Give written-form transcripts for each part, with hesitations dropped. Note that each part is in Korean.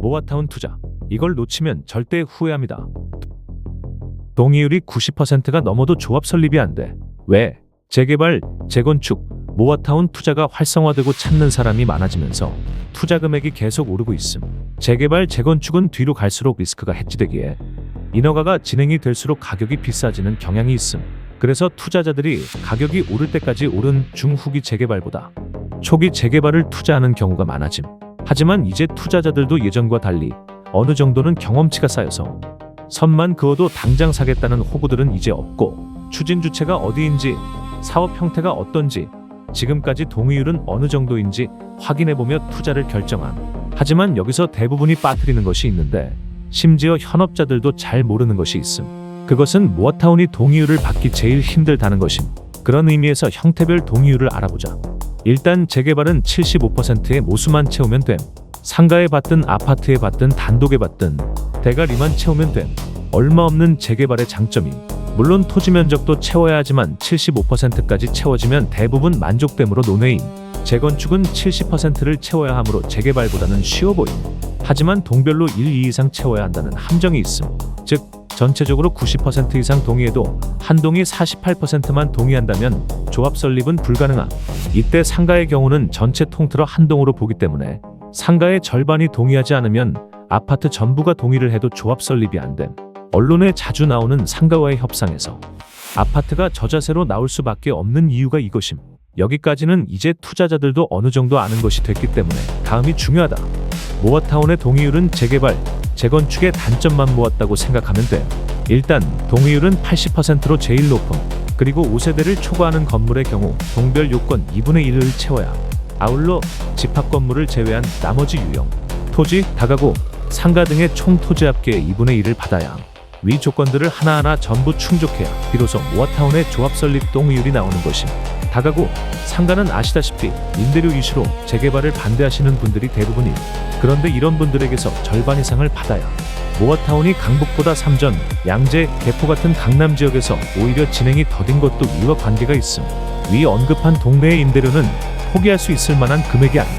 모아타운 투자. 이걸 놓치면 절대 후회합니다. 동의율이 90%가 넘어도 조합 설립이 안 돼. 왜? 재개발, 재건축, 모아타운 투자가 활성화되고 찾는 사람이 많아지면서 투자 금액이 계속 오르고 있음. 재개발, 재건축은 뒤로 갈수록 리스크가 해지되기에 인허가가 진행이 될수록 가격이 비싸지는 경향이 있음. 그래서 투자자들이 가격이 오를 때까지 오른 중후기 재개발보다 초기 재개발을 투자하는 경우가 많아짐. 하지만 이제 투자자들도 예전과 달리 어느 정도는 경험치가 쌓여서 선만 그어도 당장 사겠다는 호구들은 이제 없고, 추진 주체가 어디인지, 사업 형태가 어떤지, 지금까지 동의율은 어느 정도인지 확인해보며 투자를 결정함. 하지만 여기서 대부분이 빠뜨리는 것이 있는데, 심지어 현업자들도 잘 모르는 것이 있음. 그것은 모아타운이 동의율을 받기 제일 힘들다는 것임. 그런 의미에서 형태별 동의율을 알아보자. 일단 재개발은 75%의 모수만 채우면 됨. 상가에 받든 아파트에 받든 단독에 받든 대가리만 채우면 됨. 얼마 없는 재개발의 장점임. 물론 토지 면적도 채워야 하지만 75%까지 채워지면 대부분 만족됨으로 논외임. 재건축은 70%를 채워야 하므로 재개발보다는 쉬워 보임. 하지만 동별로 1, 2 이상 채워야 한다는 함정이 있음. 즉 전체적으로 90% 이상 동의해도 한 동이 48%만 동의한다면 조합 설립은 불가능함. 이때 상가의 경우는 전체 통틀어 한 동으로 보기 때문에 상가의 절반이 동의하지 않으면 아파트 전부가 동의를 해도 조합 설립이 안 됨. 언론에 자주 나오는 상가와의 협상에서 아파트가 저자세로 나올 수밖에 없는 이유가 이것임. 여기까지는 이제 투자자들도 어느 정도 아는 것이 됐기 때문에 다음이 중요하다. 모아타운의 동의율은 재개발, 재건축의 단점만 모았다고 생각하면 돼. 일단 동의율은 80%로 제일 높음. 그리고 5세대를 초과하는 건물의 경우 동별 요건 2분의 1을 채워야 함. 아울러 집합 건물을 제외한 나머지 유형, 토지, 다가구, 상가 등의 총 토지 합계의 2분의 1을 받아야 함. 위 조건들을 하나하나 전부 충족해야 비로소 모아타운의 조합 설립 동의율이 나오는 것임. 다가구, 상가는 아시다시피 임대료 이슈로 재개발을 반대하시는 분들이 대부분임. 그런데 이런 분들에게서 절반 이상을 받아야 모아타운이 강북보다 삼전, 양재, 개포 같은 강남 지역에서 오히려 진행이 더딘 것도 이와 관계가 있음. 위 언급한 동네의 임대료는 포기할 수 있을 만한 금액이 아님.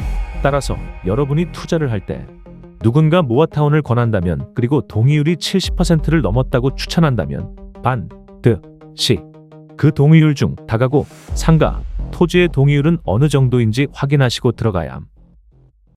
따라서 여러분이 투자를 할 때 누군가 모아타운을 권한다면, 그리고 동의율이 70%를 넘었다고 추천한다면 반드시 그 동의율 중 다가구, 상가, 토지의 동의율은 어느 정도인지 확인하시고 들어가야 함.